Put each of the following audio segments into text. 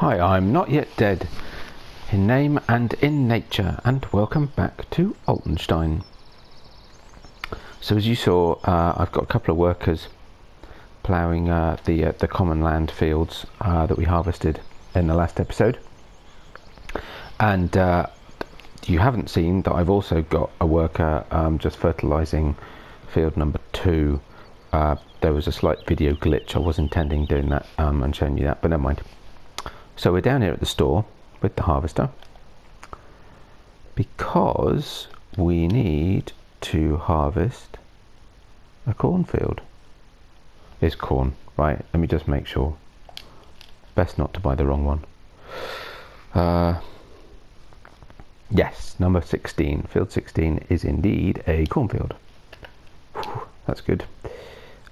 Hi, I'm not yet dead, in name and in nature, and welcome back to Altenstein. So as you saw, I've got a couple of workers ploughing the common land fields that we harvested in the last episode. And you haven't seen that I've also got a worker just fertilising field number 2. There was a slight video glitch. I was intending doing that and showing you that, but never mind. So we're down here at the store with the harvester because we need to harvest a cornfield. It's corn, right? Let me just make sure. Best not to buy the wrong one. Yes, number 16, field 16 is indeed a cornfield. Whew, that's good.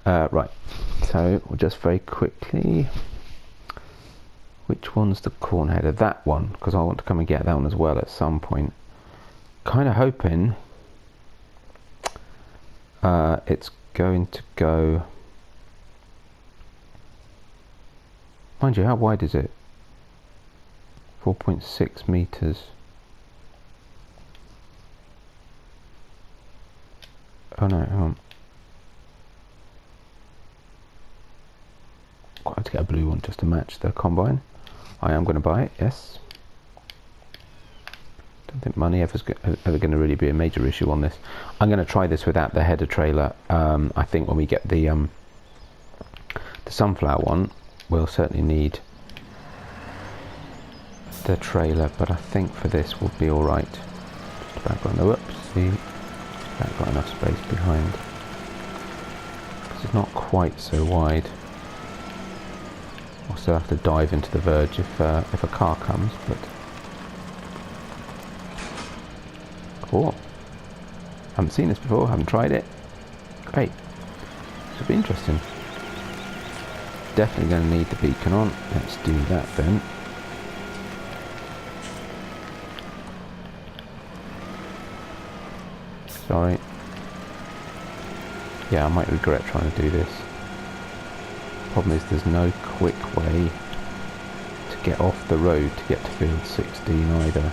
Right, so we'll just very quickly. Which one's the corn header? That one, because I want to come and get that one as well at some point. Kind of hoping it's going to go. Mind you, how wide is it? 4.6 meters. Oh no, hang on. Quite have to get a blue one just to match the combine. I am going to buy it, yes. Don't think money ever going to really be a major issue on this. I'm going to try this without the header trailer. I think when we get the sunflower one, we'll certainly need the trailer, but I think for this we'll be alright. Just about got no see, about got enough space behind. It's not quite so wide. I'll still have to dive into the verge if a car comes, but cool. Haven't seen this before, haven't tried it. Great. Should be interesting. Definitely going to need the beacon on. Let's do that then. Sorry. Yeah, I might regret trying to do this. Problem is there's no quick way to get off the road to get to field 16 either.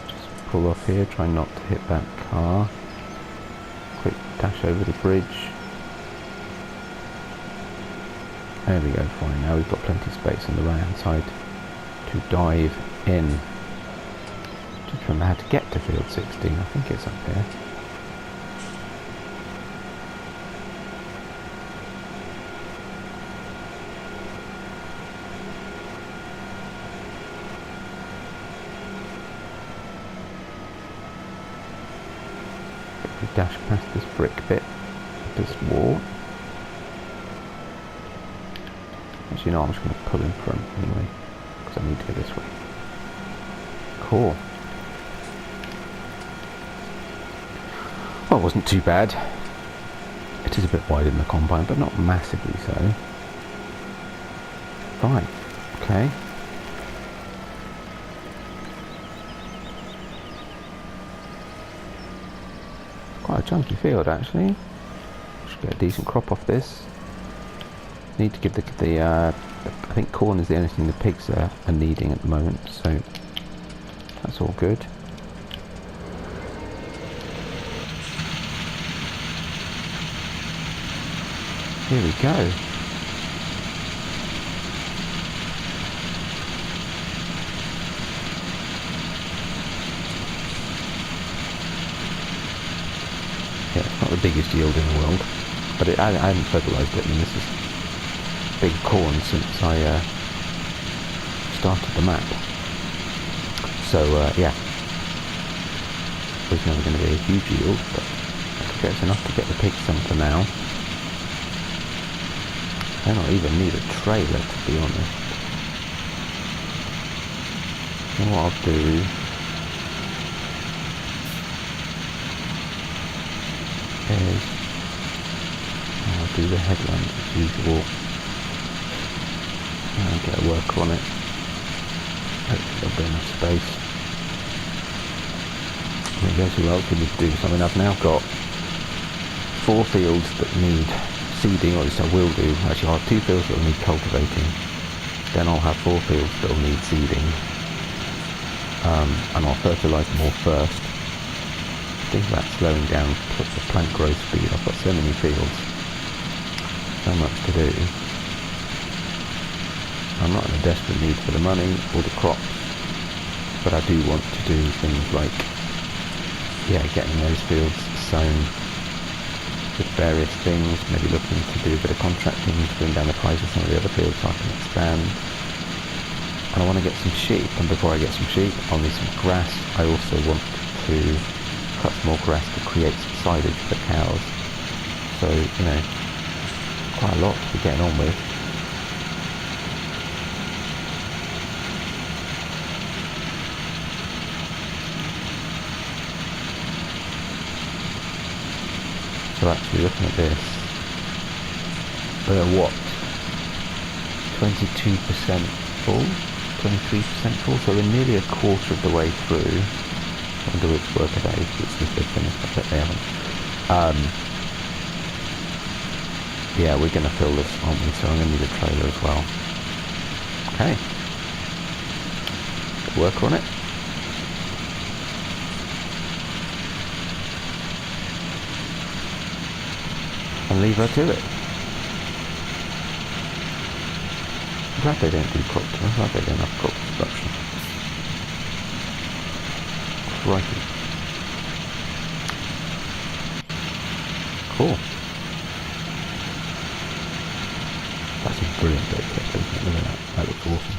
Just pull off here, try not to hit that car. Quick dash over the bridge. There we go, fine. Now we've got plenty of space on the right hand side to dive in. Just remember how to get to field 16, I think it's up here. Dash past this brick bit, this wall. Actually, no, I'm just going to pull in front anyway, because I need to go this way. Cool. Well, it wasn't too bad. It is a bit wider than the combine, but not massively so. Right, okay. Quite a chunky field actually. Should get a decent crop off this. Need to give the I think corn is the only thing the pigs are needing at the moment, so that's all good. Here we go. Yeah, it's not the biggest yield in the world, but I haven't fertilised it. I mean, this is big corn since I started the map. So yeah, it's never going to be a huge yield, but I think it's enough to get the pigs some for now. I don't even need a trailer, to be honest. And what I'll do. I'll do the headlands as usual and get a worker on it. Hopefully there'll be enough space. There goes who else we need to do something. I've now got 4 fields that need seeding, or at least I will do. Actually, I'll have 2 fields that will need cultivating. Then I'll have 4 fields that will need seeding. And I'll fertilise them all first. Think about slowing down the plant growth speed. I've got so many fields. So much to do. I'm not in a desperate need for the money or the crops, but I do want to do things like, getting those fields sown with various things, maybe looking to do a bit of contracting to bring down the price of some of the other fields so I can expand. And I want to get some sheep, and before I get some sheep I'll need some grass. I also want to cut some more grass to create some silage for the cows. So, quite a lot to be getting on with. So actually looking at this, we're what? 22% full? 23% full? So we're nearly a quarter of the way through. I wonder which work that is, which is they've finished. I bet they haven't. Yeah, we're going to fill this, aren't we? So I'm going to need a trailer as well. Okay. Good work on it. And leave her to it. I'm glad they don't do crop. I'm glad they don't have crop production. Crikey. Cool. That's a brilliant bit of kit, isn't it? Look at that. That looks awesome.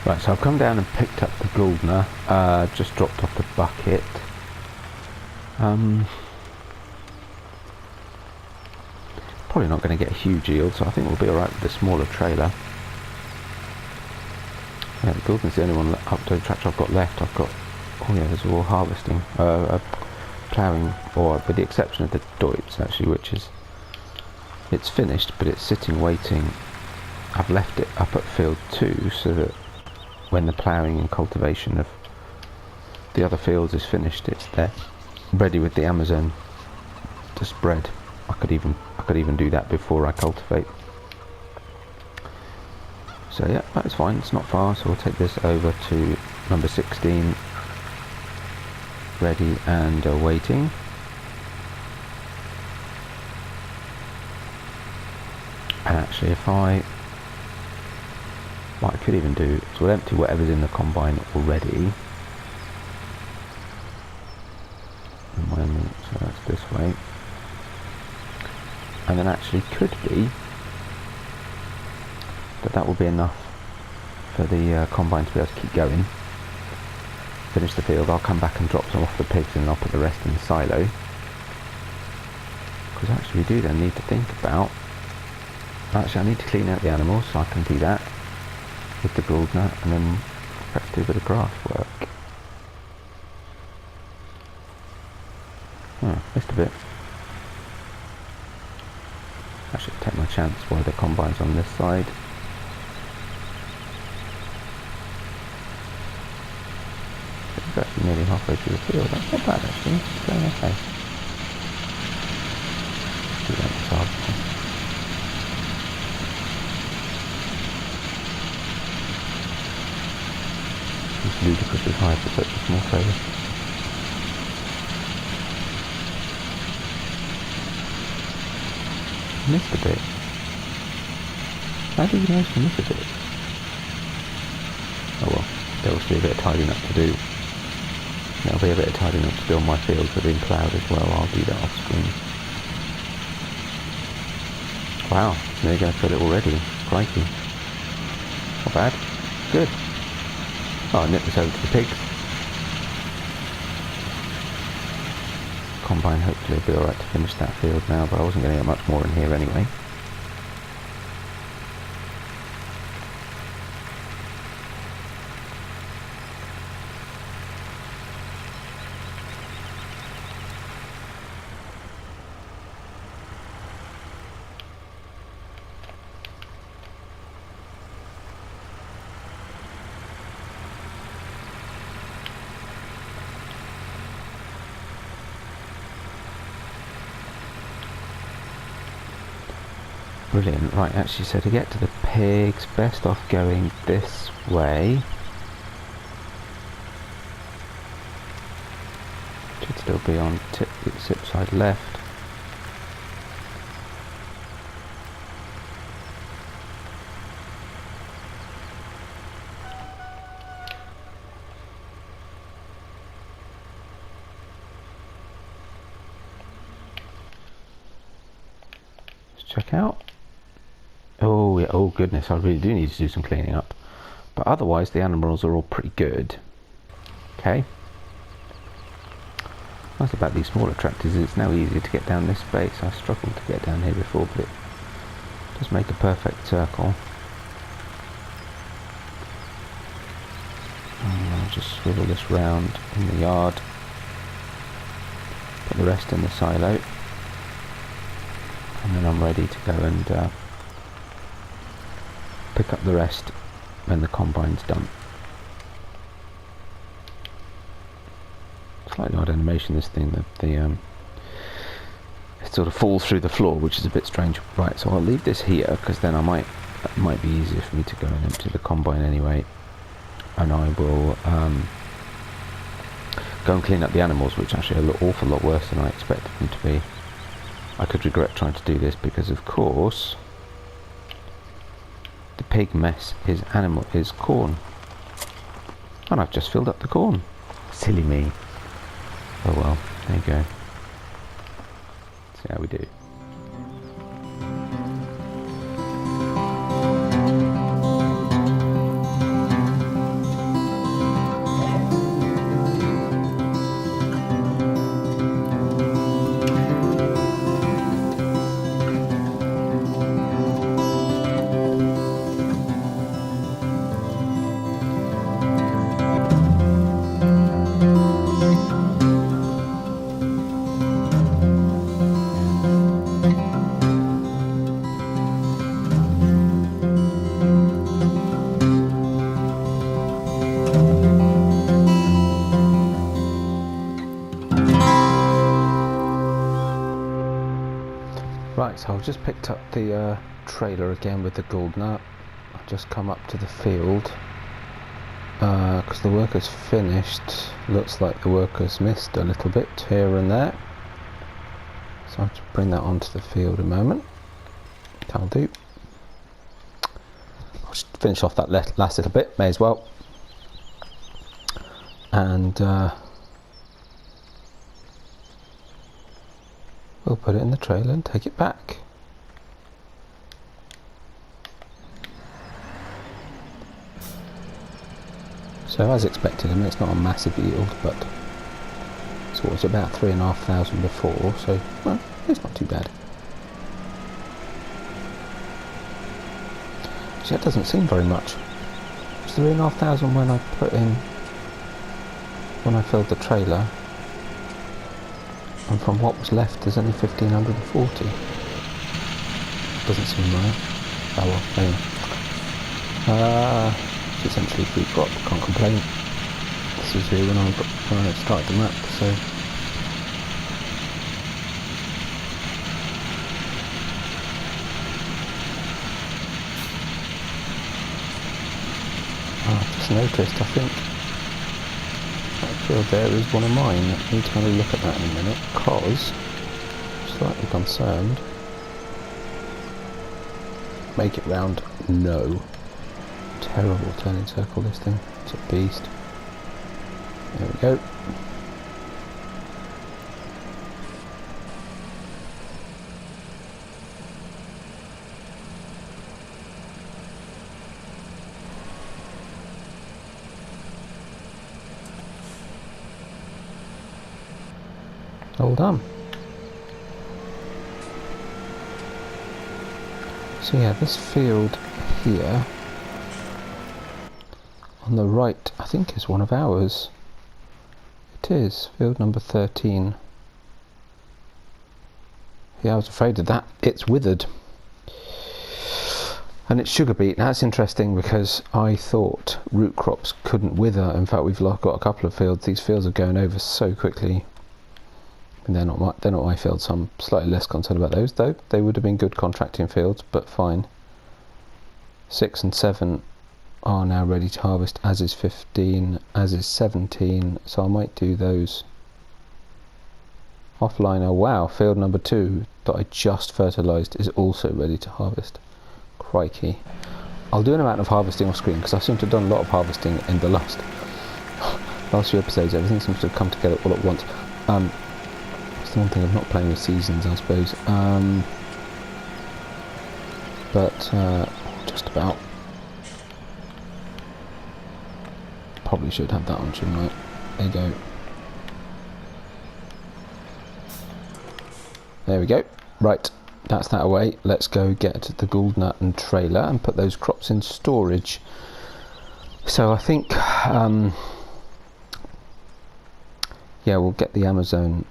Right, so I've come down and picked up the Galdner, just dropped off the bucket. Probably not going to get a huge yield, so I think we'll be alright with the smaller trailer. Yeah, the Galdner's the only one up to the tractor I've got left. I've got, there's all harvesting, ploughing, or with the exception of the Deutz actually, which is, it's finished, but it's sitting waiting. I've left it up at field 2 so that when the ploughing and cultivation of the other fields is finished, it's there, ready with the Amazon to spread. I could even do that before I cultivate. So yeah, that's fine. It's not far, so we'll take this over to number 16, ready and waiting. And actually, what I could even do is we'll empty whatever's in the combine already. So that's this way. And then actually could be that will be enough for the combine to be able to keep going. Finish the field, I'll come back and drop some off the pigs and I'll put the rest in the silo. Because actually we do then need to think about, actually I need to clean out the animals, so I can do that with the Galdner, and then perhaps do a bit of grass work. Missed a bit. I should take my chance while the combine's on this side. It's actually nearly halfway through the field. That's not bad actually. It's going okay. Do that this afternoon. It's ludicrously high for such a small trailer. Missed a bit. How did you manage to miss a bit? Oh well, there will be a bit of tidying up to do. There'll be a bit of tidying up to do on my fields that are being ploughed as well. I'll do that off screen. Wow, they're going to fill it already. Crikey. Not bad. Good. Oh, I'll nip this over to the pigs. Combine hopefully will be alright to finish that field now, but I wasn't going to get much more in here anyway. Brilliant. Right, actually, so to get to the pigs, best off going this way. Should still be on zip side left. Let's check out. Oh, yeah, oh goodness, I really do need to do some cleaning up. But otherwise, the animals are all pretty good. Okay. Nice about these smaller tractors is it's now easier to get down this space. I struggled to get down here before, but it does make a perfect circle. And I'll just swivel this round in the yard. Put the rest in the silo. And then I'm ready to go and pick up the rest when the combine's done. Slightly odd animation, this thing, that it sort of falls through the floor, which is a bit strange. Right, so I'll leave this here because then it might be easier for me to go and empty the combine anyway, and I will go and clean up the animals, which actually are an awful lot worse than I expected them to be. I could regret trying to do this because, of course, the pig mess is corn, and I've just filled up the corn. Silly me. Oh well, there you go. See how we do. Right, so I've just picked up the trailer again with the gold nut. I've just come up to the field because the workers finished. Looks like the workers missed a little bit here and there, so I'll just bring that onto the field a moment. That'll do. I'll just finish off that last little bit, may as well, and we'll put it in the trailer and take it back. So as expected, I mean, it's not a massive yield, but so it was about 3,500 before, so well, it's not too bad. So that doesn't seem very much. It's 3,500 when I filled the trailer. And from what was left, there's only 1,540. Doesn't seem right. Oh well, anyway. It's essentially free crop, can't complain. This was here when I started the map, so. I've just noticed, I think that field there is one of mine. I need to have a look at that in a minute, because I'm slightly concerned. Make it round? No. Terrible turning circle, this thing. It's a beast. There we go. All done. So yeah, this field here on the right, I think, is one of ours. It is, field number 13. Yeah, I was afraid of that. It's withered. And it's sugar beet. Now that's interesting because I thought root crops couldn't wither. In fact, we've got a couple of fields. These fields are going over so quickly And they're not my fields, so I'm slightly less concerned about those, though they would have been good contracting fields, but fine. 6 and 7 are now ready to harvest, as is 15, as is 17, so I might do those offline. Oh wow, field number 2 that I just fertilised is also ready to harvest. Crikey. I'll do an amount of harvesting off screen, because I seem to have done a lot of harvesting in the last few episodes. Everything seems to have come together all at once. It's the one thing of not playing with seasons, I suppose. But just about. Probably should have that on, shouldn't I? There you go. There we go. Right, that's that away. Let's go get the gould nut and trailer and put those crops in storage. So I think, yeah, we'll get the Amazon,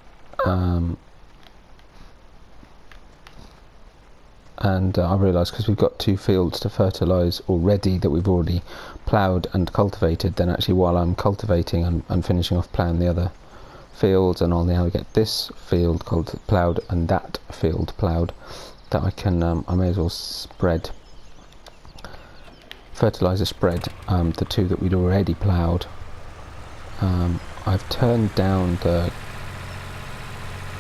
and I realised, because we've got 2 fields to fertilise already that we've already ploughed and cultivated, then actually while I'm cultivating and finishing off ploughing the other fields, and I'll now get this field ploughed and that field ploughed, that I can, I may as well spread, fertiliser spread the 2 that we'd already ploughed. I've turned down the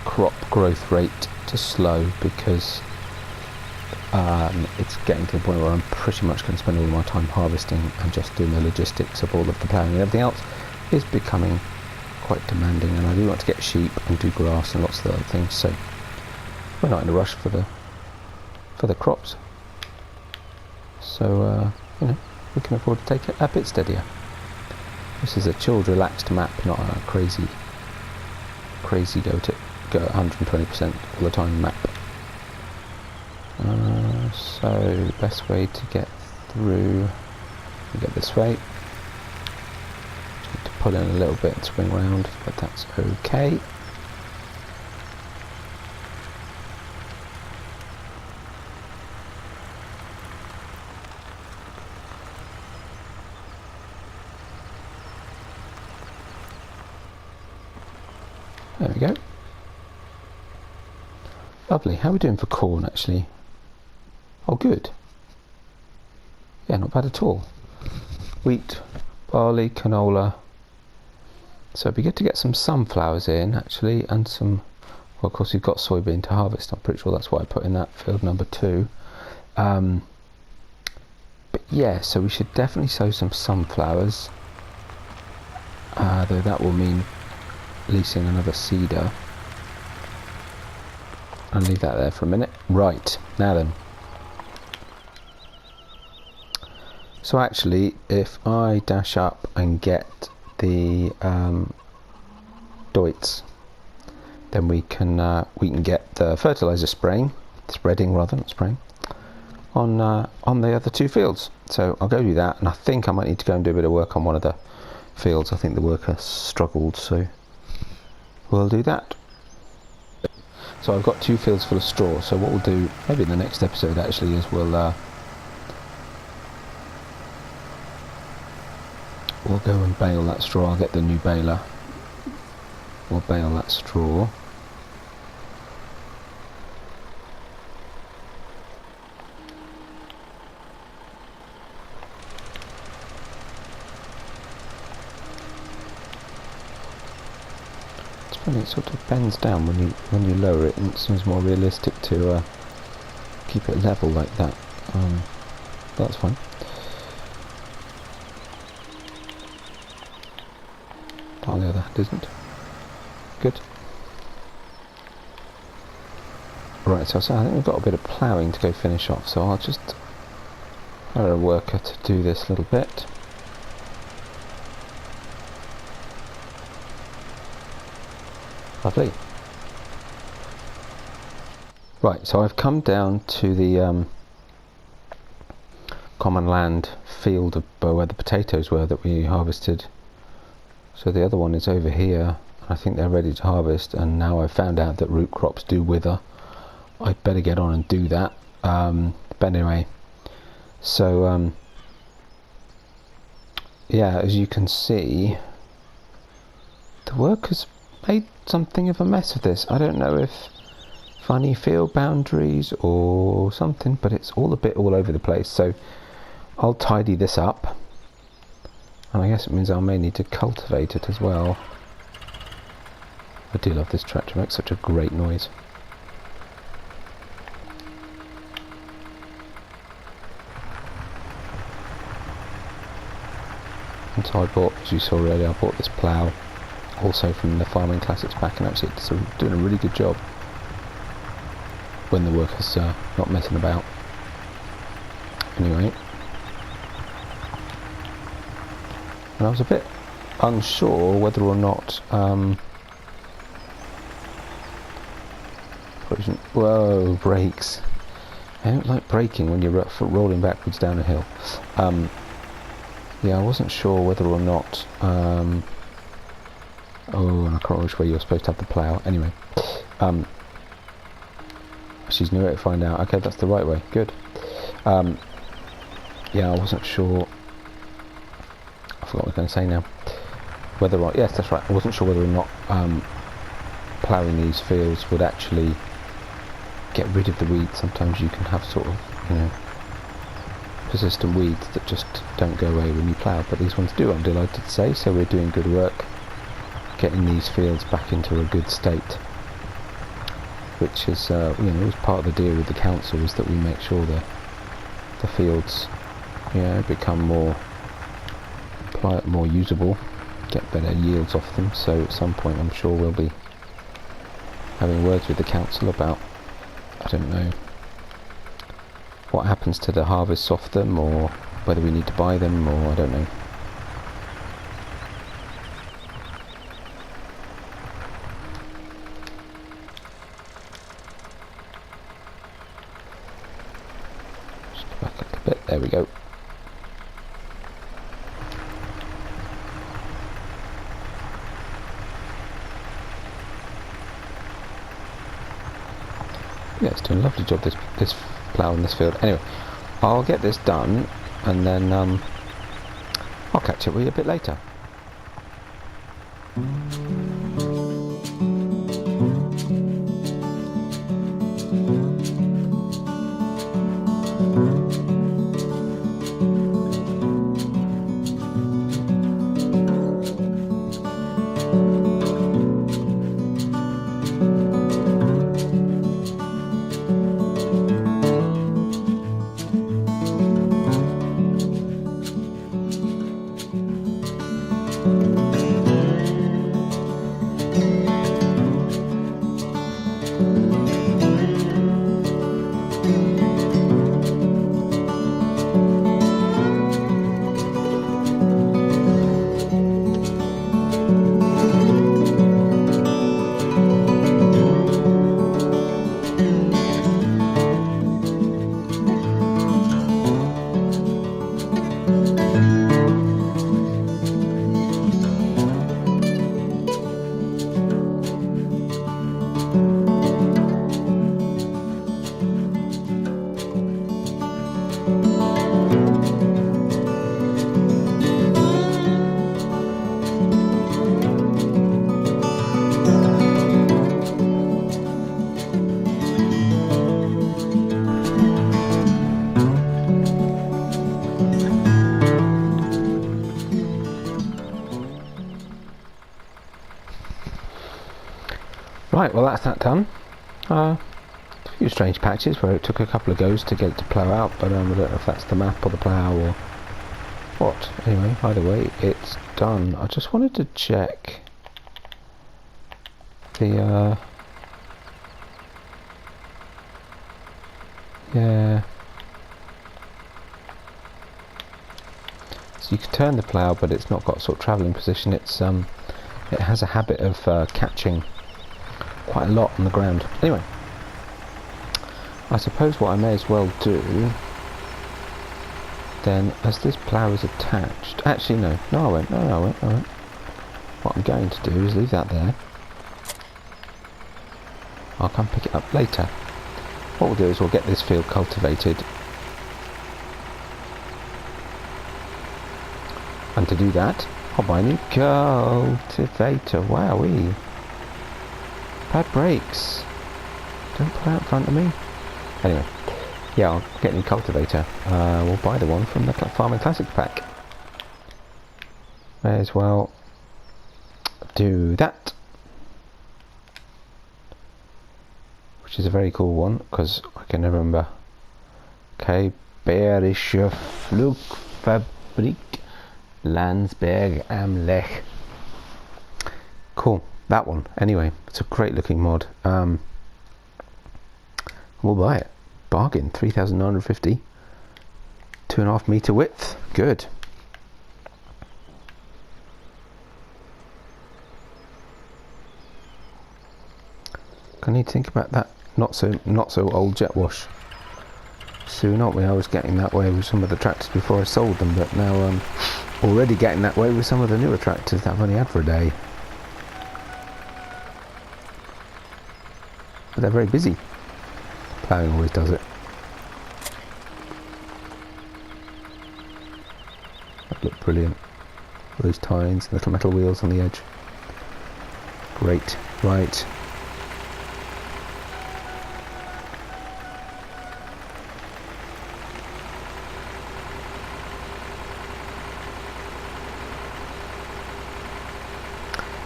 crop growth rate to slow, because it's getting to the point where I'm pretty much going to spend all my time harvesting, and just doing the logistics of all of the ploughing and everything else is becoming quite demanding, and I do want to get sheep and do grass and lots of other things, so we're not in a rush for the crops, so you know, we can afford to take it a bit steadier. This is a chilled, relaxed map, not a crazy go 120% all the time map. So the best way to get through, we get this way. Just need to pull in a little bit and swing round, but that's okay. There we go. Lovely. How are we doing for corn, actually? Oh, good. Yeah, not bad at all. Wheat, barley, canola. So it'd be good to get some sunflowers in, actually, and some... Well, of course, we've got soybean to harvest. I'm pretty sure that's what I put in that field number 2. But yeah, so we should definitely sow some sunflowers. Though that will mean leasing another seeder. I'll leave that there for a minute. Right, now then. So actually, if I dash up and get the Deutz, then we can get the fertilizer spreading rather, not spraying, on the other 2 fields. So I'll go do that, and I think I might need to go and do a bit of work on one of the fields. I think the worker struggled, so we'll do that. So I've got 2 fields full of straw, so what we'll do, maybe in the next episode actually, is we'll go and bale that straw. I'll get the new baler. We'll bale that straw. It's funny, it sort of bends down when you lower it, and it seems more realistic to keep it level like that. That's fine. On the other hand, isn't. Good. Right, so I think we've got a bit of ploughing to go finish off, so I'll just hire a worker to do this little bit. Lovely. Right, so I've come down to the common land field of where the potatoes were that we harvested. So the other one is over here. I think they're ready to harvest, and now I've found out that root crops do wither. I'd better get on and do that. But anyway, so yeah, as you can see, the workers made something of a mess of this. I don't know if funny field boundaries or something, but it's all a bit all over the place. So I'll tidy this up, and I guess it means I may need to cultivate it as well. I do love this tractor, it makes such a great noise. And so I bought, as you saw earlier, I bought this plough also from the Farming Classics pack, and actually it's doing a really good job when the worker's not messing about. Anyway, and I was a bit unsure whether or not whoa, brakes. I don't like braking when you're rolling backwards down a hill. Yeah, I wasn't sure whether or not oh, and I can't remember which way you're supposed to have the plough. Anyway, she's nowhere to find out. Okay, that's the right way. Good. Yeah, I wasn't sure. I forgot what I was going to say now. Whether or yes, that's right. I wasn't sure whether or not ploughing these fields would actually get rid of the weeds. Sometimes you can have sort of, persistent weeds that just don't go away when you plough, but these ones do, I'm delighted to say. So we're doing good work getting these fields back into a good state, which is was part of the deal with the council, is that we make sure the fields become more usable, get better yields off them. So at some point I'm sure we'll be having words with the council about, I don't know, what happens to the harvests off them, or whether we need to buy them, or I don't know. Just go back a little bit, there we go. Yeah, it's doing a lovely job, this plough in this field. Anyway, I'll get this done, and then I'll catch up with you a bit later. Right, well that's that done. A few strange patches where it took a couple of goes to get it to plough out, but I don't know if that's the map or the plough or what. Anyway, either way, it's done. I just wanted to check the yeah. So you can turn the plough, but it's not got sort of travelling position. It's it has a habit of catching quite a lot on the ground. Anyway, I suppose what I may as well do then, as this plough is attached, actually no I won't. What I'm going to do is leave that there. I'll come pick it up later. What we'll do is we'll get this field cultivated, and to do that I'll buy a new cultivator. Wowee. Bad brakes. Don't pull out in front of me. Anyway, yeah, I'll get a new cultivator. We'll buy the one from the Farming Classic pack. May as well do that. Which is a very cool one, because I can never remember. Okay, Bayerische Flugfabrik Landsberg am Lech. Cool, that one. Anyway, it's a great looking mod. We'll buy it. Bargain, 3,950. 2.5 meter width. Good. I need to think about that not so old jet wash soon, aren't we? I was getting that way with some of the tractors before I sold them, but now I'm already getting that way with some of the newer tractors that I've only had for a day. But they're very busy. Ploughing always does it. That looked brilliant. Those tines, little metal wheels on the edge. Great. Right.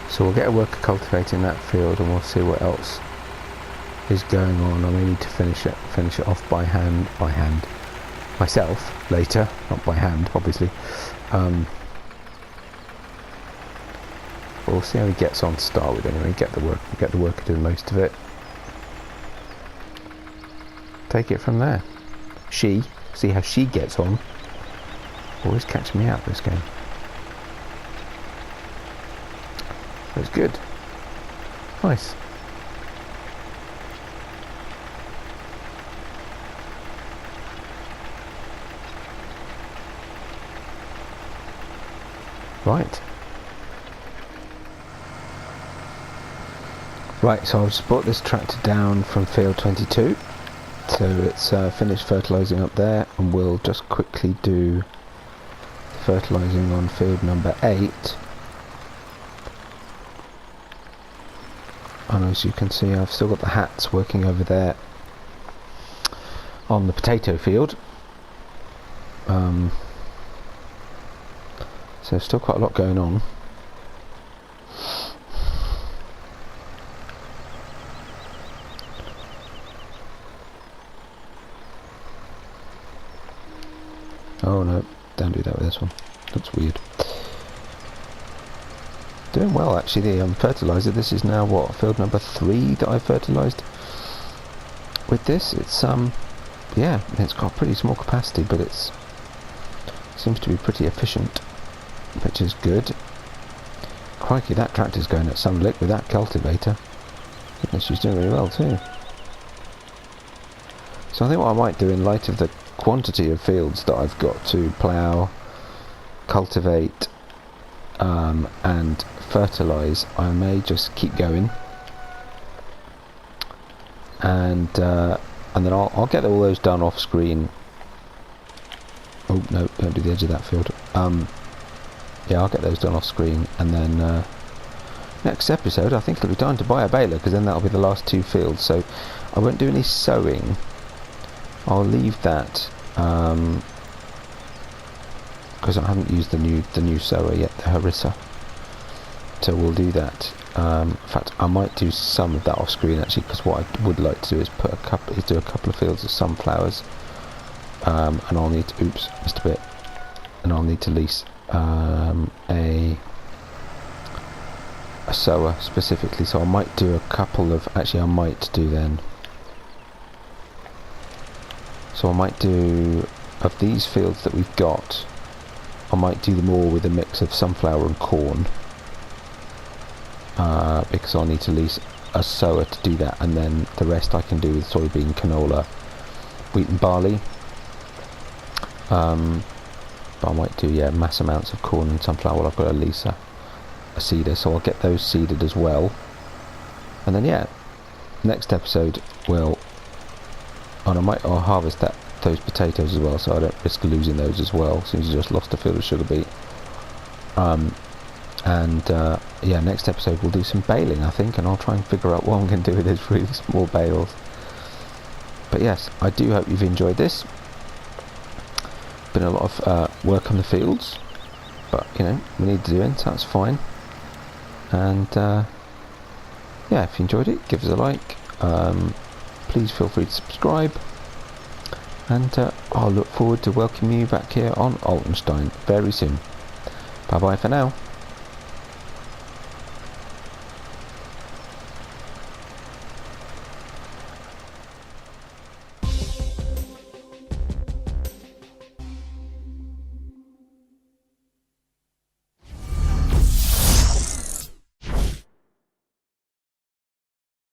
So we'll get a worker cultivating that field, and we'll see what else is going on. I may need to finish it off by hand myself later, not by hand, obviously. We'll see how he gets on to start with. Anyway, get the worker doing most of it. Take it from there. See how she gets on. Always catch me out this game. That's good. Nice. Right, so I've just brought this tractor down from field 22. So it's finished fertilising up there, and we'll just quickly do fertilising on field number 8. And as you can see, I've still got the hats working over there on the potato field. So still quite a lot going on. Oh no, don't do that with this one. That's weird. Doing well actually, the fertiliser. This is now what, field number 3 that I've fertilised with this. It's yeah, it's got a pretty small capacity, but it seems to be pretty efficient, which is good. Crikey, that tractor's going at some lick with that cultivator. Goodness, she's doing really well too. So I think what I might do, in light of the quantity of fields that I've got to plough, cultivate, and fertilise, I may just keep going, and then I'll get all those done off screen. Oh no, don't do the edge of that field. Yeah, I'll get those done off screen, and then next episode I think it'll be time to buy a baler, because then that'll be the last 2 fields. So I won't do any sowing. I'll leave that because I haven't used the new sower yet, the harvester. So we'll do that. In fact, I might do some of that off screen actually, because what I would like to do is do a couple of fields of sunflowers, and I'll need to, oops, missed a bit, and I'll need to lease a sower specifically. So I might do a couple of, actually I might do then. So I might do, of these fields that we've got, I might do them all with a mix of sunflower and corn, because I'll need to lease a sower to do that, and then the rest I can do with soybean, canola, wheat and barley. But I might do, yeah, mass amounts of corn and sunflower. Well, I've got a lease a seeder, so I'll get those seeded as well. And then yeah, next episode we'll, and I'll harvest those potatoes as well, so I don't risk losing those as well, since I just lost a field of sugar beet. And yeah, next episode we'll do some baling, I think, and I'll try and figure out what I'm going to do with those really small bales. But yes, I do hope you've enjoyed this. Been a lot of work on the fields, but you know, we need to do it, so that's fine. And yeah, if you enjoyed it, give us a like. Please feel free to subscribe, and I'll look forward to welcoming you back here on Altenstein very soon. Bye bye for now.